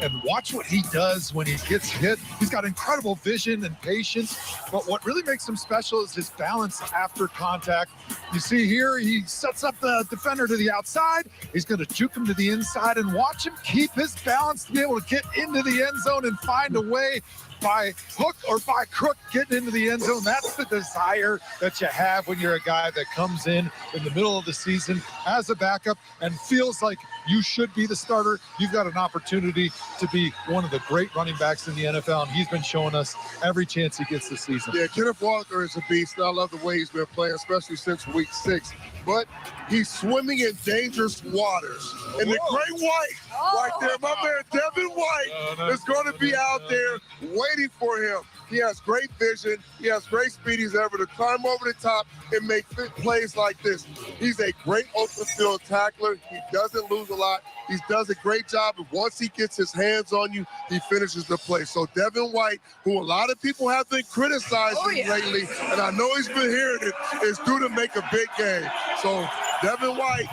and watch what he does when he gets hit. He's got incredible vision and patience, but what really makes him special is his balance after contact. You see here, he sets up the defender to the outside. He's going to juke him to the inside, and watch him keep his balance to be able to get into the end zone and find a way by hook or by crook getting into the end zone. That's the desire that you have when you're a guy that comes in the middle of the season as a backup and feels like you should be the starter. You've got an opportunity to be one of the great running backs in the NFL, and he's been showing us every chance he gets this season. Yeah, Kenneth Walker is a beast, and I love the way he's been playing, especially since week 6. But he's swimming in dangerous waters. And the great white right there, my man Devin White is going to be out there waiting for him. He has great vision. He has great speed. He's able to climb over the top and make plays like this. He's a great open field tackler. He doesn't lose a lot. He does a great job. And once he gets his hands on you, he finishes the play. So Devin White, who a lot of people have been criticizing lately, and I know he's been hearing it, is due to make a big game. So Devin White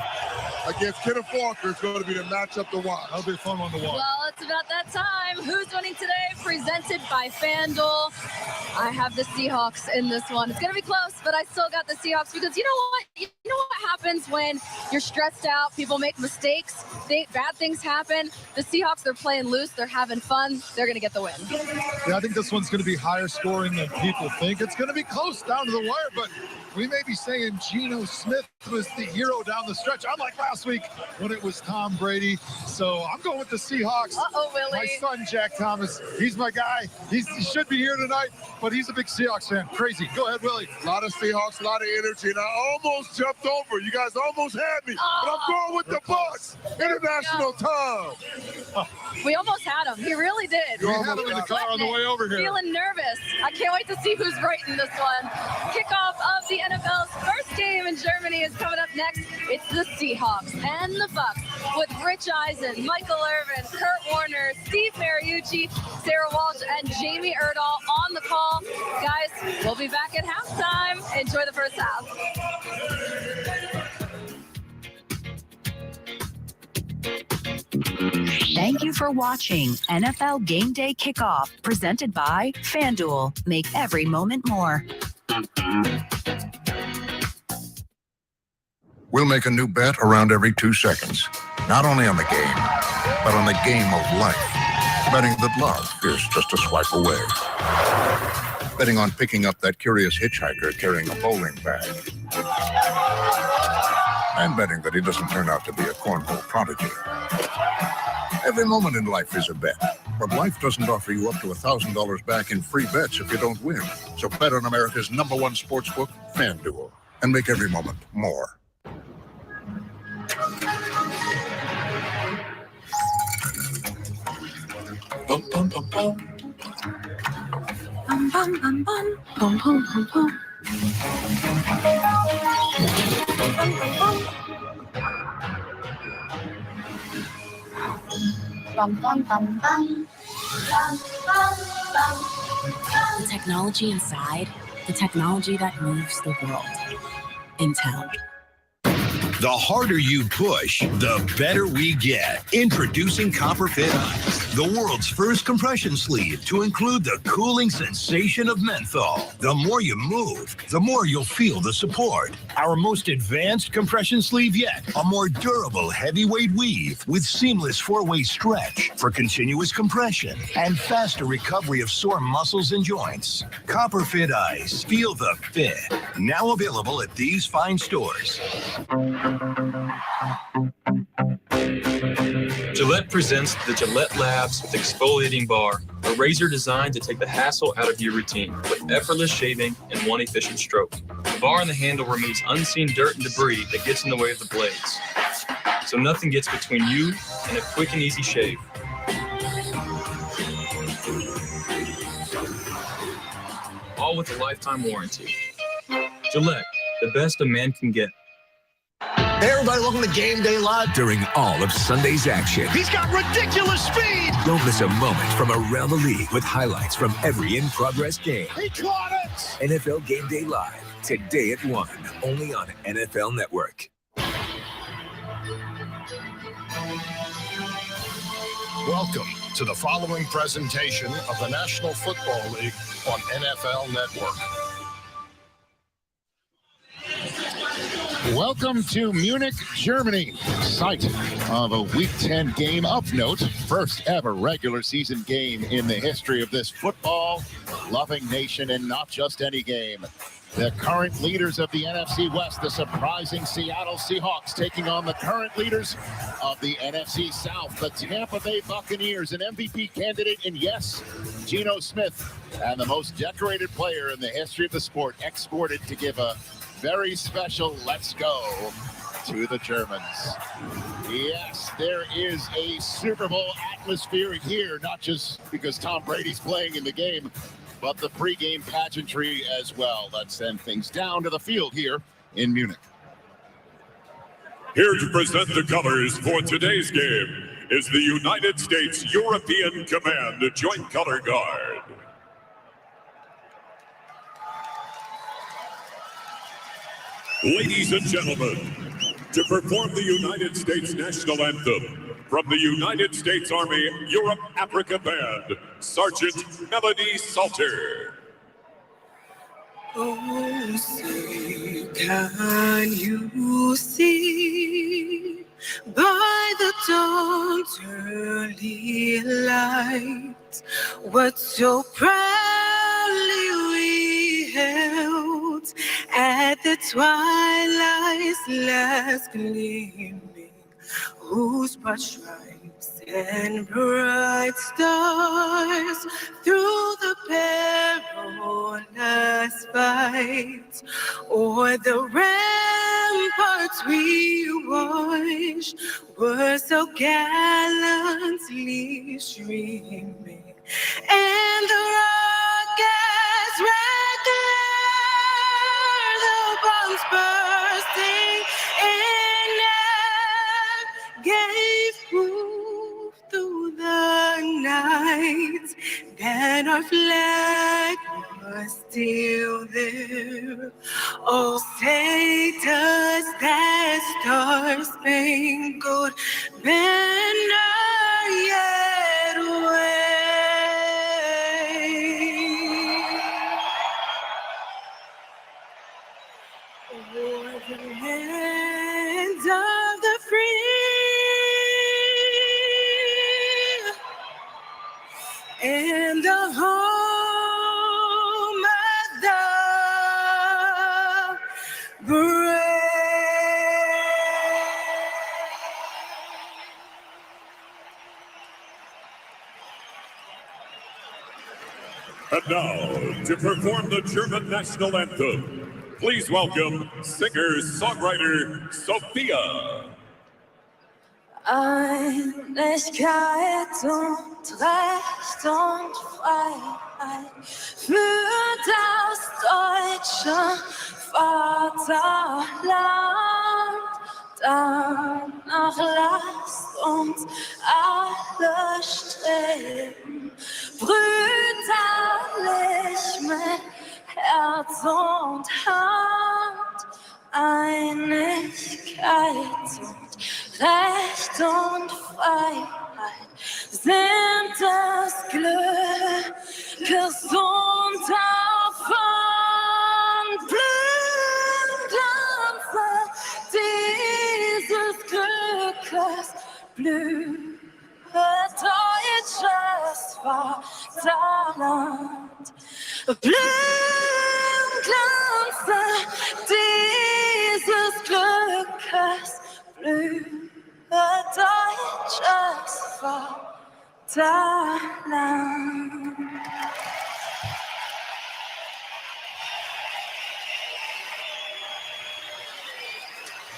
against Kenneth Walker is going to be the matchup to watch. That'll be a fun one to watch. Well, it's about that time. Who's winning today? Presented by FanDuel. I have the Seahawks in this one. It's going to be close, but I still got the Seahawks because you know what? You know what happens when you're stressed out, people make mistakes, bad things happen. The Seahawks, they're playing loose, they're having fun, they're going to get the win. Yeah, I think this one's going to be higher scoring than people think. It's going to be close down to the wire, but we may be saying Geno Smith was the hero down the stretch, unlike last week when it was Tom Brady. So I'm going with the Seahawks. Uh-oh, Willie. My son, Jack Thomas, he's my guy. He should be here tonight, but he's a big Seahawks fan. Crazy. Go ahead, Willie. A lot of Seahawks, a lot of energy, and I almost jumped over. You guys almost had me, but I'm going with the Bucs. International time. We almost had him. He really did. We had him in the car on the way over here. Feeling nervous. I can't wait to see who's right in this one. Kickoff of the NFL's first game in Germany is coming up next. It's the Seahawks and the Bucs with Rich Eisen, Michael Irvin, Kurt Warner, Steve Mariucci, Sarah Walsh, and Jamie Erdahl on the call. Guys, we'll be back at halftime. Enjoy the first half. Thank you for watching NFL Game Day Kickoff, presented by FanDuel. Make every moment more. We'll make a new bet around every 2 seconds. Not only on the game, but on the game of life. Betting that love is just a swipe away. Betting on picking up that curious hitchhiker carrying a bowling bag. And betting that he doesn't turn out to be a cornhole prodigy. Every moment in life is a bet, but life doesn't offer you up to $1,000 back in free bets if you don't win. So bet on America's #1 sportsbook, FanDuel, and make every moment more. Bum, bum, bum, bum. Bum, bum, bum, bum. Bum, bum, bum, bum. Bum, bum, bum, bum. Bum, bum, bum. The technology inside, the technology that moves the world. Intel. The harder you push, the better we get. Introducing Copper Fit Ice, the world's first compression sleeve to include the cooling sensation of menthol. The more you move, the more you'll feel the support. Our most advanced compression sleeve yet, a more durable heavyweight weave with seamless 4-way stretch for continuous compression and faster recovery of sore muscles and joints. Copper Fit Ice, feel the fit. Now available at these fine stores. Gillette presents the Gillette Labs with Exfoliating Bar, a razor designed to take the hassle out of your routine with effortless shaving and one efficient stroke. The bar and the handle removes unseen dirt and debris that gets in the way of the blades, so nothing gets between you and a quick and easy shave. All with a lifetime warranty. Gillette, the best a man can get. Hey everybody, welcome to Game Day Live. During all of Sunday's action, He's got ridiculous speed. don't miss a moment from around the league with highlights from every in-progress game. He caught it. NFL Game Day Live, today at 1, only on NFL Network. Welcome to the following presentation of the National Football League on NFL Network. Welcome to Munich, Germany, site of a Week 10 game of note. First ever regular season game in the history of this football-loving nation, and not just any game. The current leaders of the NFC West, the surprising Seattle Seahawks, taking on the current leaders of the NFC South, the Tampa Bay Buccaneers, an MVP candidate, and yes, Geno Smith, and the most decorated player in the history of the sport, exported to give a very special let's go to the Germans. Yes, there is a Super Bowl atmosphere here, not just because Tom Brady's playing in the game, but the pregame pageantry as well. Let's send things down to the field here in Munich. Here to present the colors for today's game is the United States European Command Joint Color Guard. Ladies and gentlemen, to perform the United States National Anthem from the United States Army Europe Africa Band, Sergeant Melody Salter. Oh, say, can you see by the dawn's early light what so proudly we held at the twilight's last gleaming, whose broad stripes and bright stars through the perilous fight o'er the ramparts we watched were so gallantly streaming, and the rockets red glare, the bombs bursting in air gave proof through the night that our flag was still there. Oh, say does that star-spangled banner yet wave o'er the lands of the free and the home of the brave. And now, to perform the German National Anthem, please welcome singer-songwriter Sophia. Einigkeit und Recht und Freiheit für das deutsche Vaterland. Danach lasst uns alle streben, brüderlich mit Herz und Hand. Einigkeit und Recht und Freiheit sind das Glück, gesund davon Blühenglanze dieses Glückes, blühe deutsches Vaterland. Blühenglanze dieses Glückes, blühe deutsches Vaterland.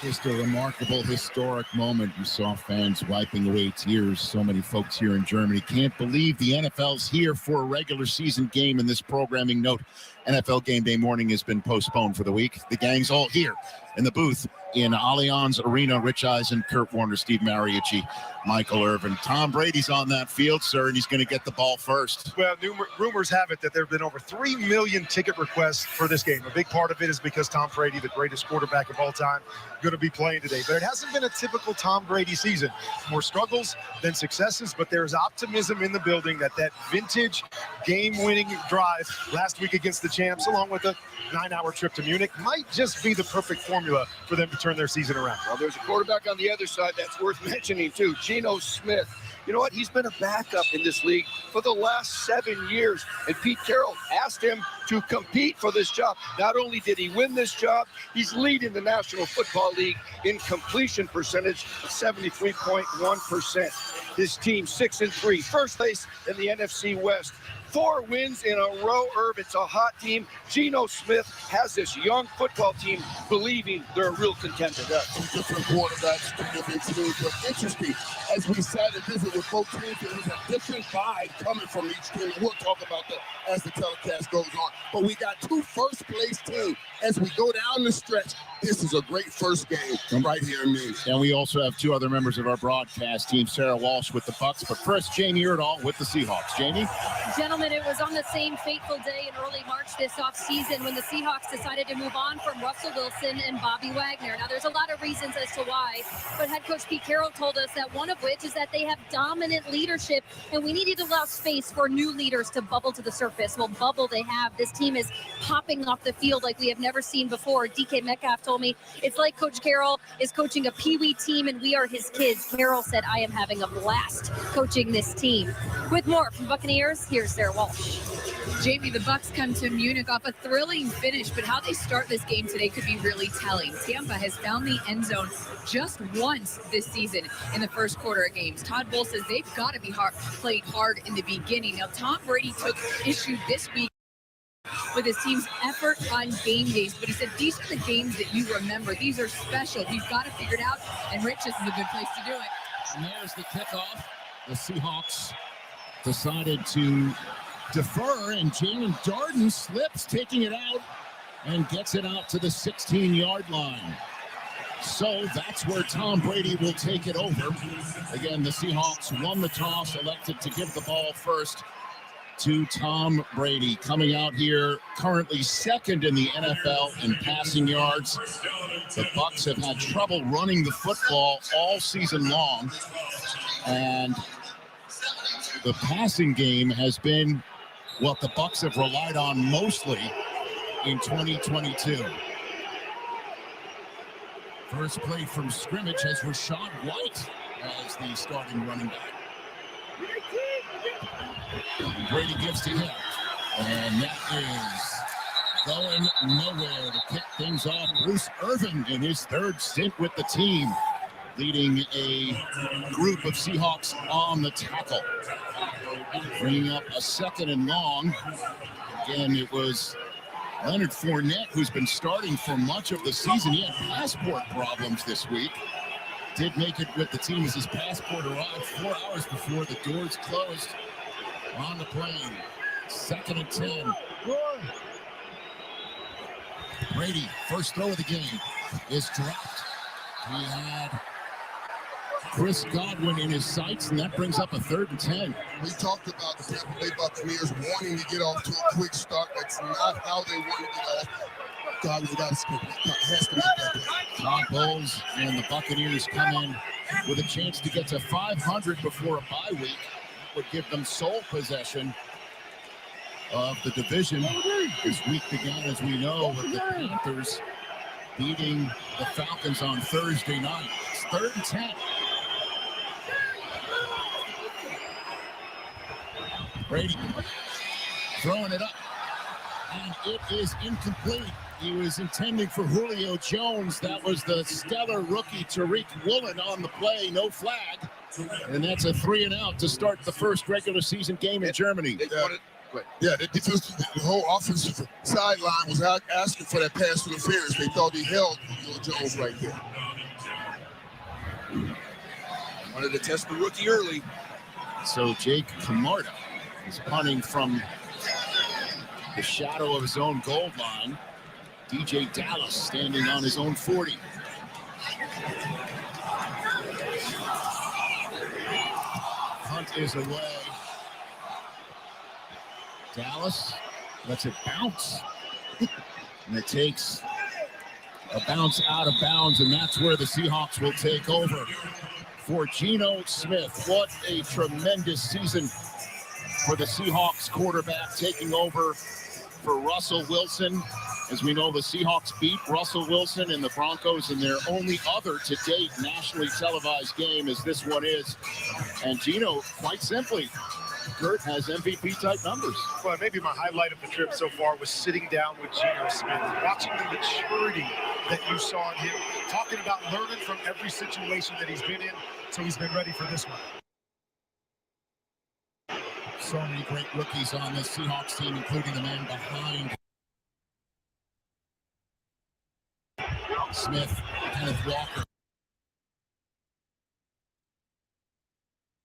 Just a remarkable, historic moment. You saw fans wiping away tears. So many folks here in Germany can't believe the NFL's here for a regular season game. In this programming note, NFL Game Day morning has been postponed for the week. The gang's all here in the booth in Allianz Arena. Rich Eisen, Kurt Warner, Steve Mariucci, Michael Irvin. Tom Brady's on that field, sir, and he's going to get the ball first. Well, rumors have it that there have been over 3 million ticket requests for this game. A big part of it is because Tom Brady, the greatest quarterback of all time, going to be playing today. But it hasn't been a typical Tom Brady season. More struggles than successes, but there's optimism in the building that vintage game-winning drive last week against the champs, along with a 9-hour trip to Munich, might just be the perfect formula for them to turn their season around. Well, there's a quarterback on the other side that's worth mentioning, too, Geno Smith. You know what? He's been a backup in this league for the last 7 years. And Pete Carroll asked him to compete for this job. Not only did he win this job, he's leading the National Football League in completion percentage of 73.1%. His team 6-3, first place in the NFC West. 4 wins in a row, Irv. It's a hot team. Geno Smith has this young football team believing they're a real contender. Yeah, 2 different quarterbacks, 2 different teams. But interesting, as we sat and visit with both teams, there was a different vibe coming from each team. We'll talk about that as the telecast goes on. But we got 2 first-place teams. As we go down the stretch, this is a great first game right here in Munich. And we also have 2 other members of our broadcast team, Sarah Walsh with the Bucs. But first, Jamie Erdahl with the Seahawks. Jamie? Gentlemen, it was on the same fateful day in early March this offseason when the Seahawks decided to move on from Russell Wilson and Bobby Wagner. Now, there's a lot of reasons as to why, but head coach Pete Carroll told us that one of which is that they have dominant leadership, and we needed to allow space for new leaders to bubble to the surface. Well, bubble they have. This team is popping off the field like we have never seen before. DK Metcalf told me it's like Coach Carroll is coaching a peewee team and we are his kids. Carroll said, I am having a blast coaching this team. With more from Buccaneers, here's Sarah Walsh. Jamie, the Bucs come to Munich off a thrilling finish, but how they start this game today could be really telling. Tampa has found the end zone just once this season in the first quarter of games. Todd Bowles says they've got to be played hard in the beginning. Now, Tom Brady took issue this week with his team's effort on game days, but he said these are the games that you remember. These are special. We've got to figure it out, and Rich, this is a good place to do it. And there's the kickoff. The Seahawks decided to defer, and Jalen Darden slips, taking it out, and gets it out to the 16-yard line. So that's where Tom Brady will take it over. Again, the Seahawks won the toss, elected to give the ball first to Tom Brady, coming out here currently second in the NFL in passing yards. The Bucs have had trouble running the football all season long, and the passing game has been what the Bucs have relied on mostly in 2022. First play from scrimmage has Rachaad White as the starting running back. Brady gives to him, and that is going nowhere to kick things off. Bruce Irvin in his 3rd stint with the team, leading a group of Seahawks on the tackle. Bringing up a 2nd and long. Again, it was Leonard Fournette, who's been starting for much of the season. He had passport problems this week. Did make it with the team as his passport arrived 4 hours before the doors closed on the plane. 2nd and 10. Brady, first throw of the game, is dropped. He had Chris Godwin in his sights, and that brings up a 3rd and 10. We talked about the Tampa Bay Buccaneers wanting to get off to a quick start. That's not how they want to get off. Godwin has to make that play. Todd Bowles and the Buccaneers come in with a chance to get to 500 before a bye week. Would give them sole possession of the division. This week began, as we know, with the Panthers beating the Falcons on Thursday night. It's 3rd and 10. Brady throwing it up, and it is incomplete. He was intending for Julio Jones. That was the stellar rookie Tariq Woolen on the play. No flag. And that's a 3-and-out to start the first regular season game in Germany. The whole offensive sideline was out asking for that pass interference. They thought he held Julio Jones right there. Wanted to test the rookie early. So Jake Camarda is punting from the shadow of his own goal line. DJ Dallas standing on his own 40. Hunt is away. Dallas lets it bounce. And it takes a bounce out of bounds, and that's where the Seahawks will take over. For Geno Smith, what a tremendous season for the Seahawks quarterback, taking over for Russell Wilson. As we know, the Seahawks beat Russell Wilson and the Broncos in their only other to date nationally televised game, as this one is. And Geno, quite simply, Gert has MVP-type numbers. Well, maybe my highlight of the trip so far was sitting down with Geno Smith, watching the maturity that you saw in him, talking about learning from every situation that he's been in, so he's been ready for this one. So many great rookies on this Seahawks team, including the man behind Smith, Kenneth Walker.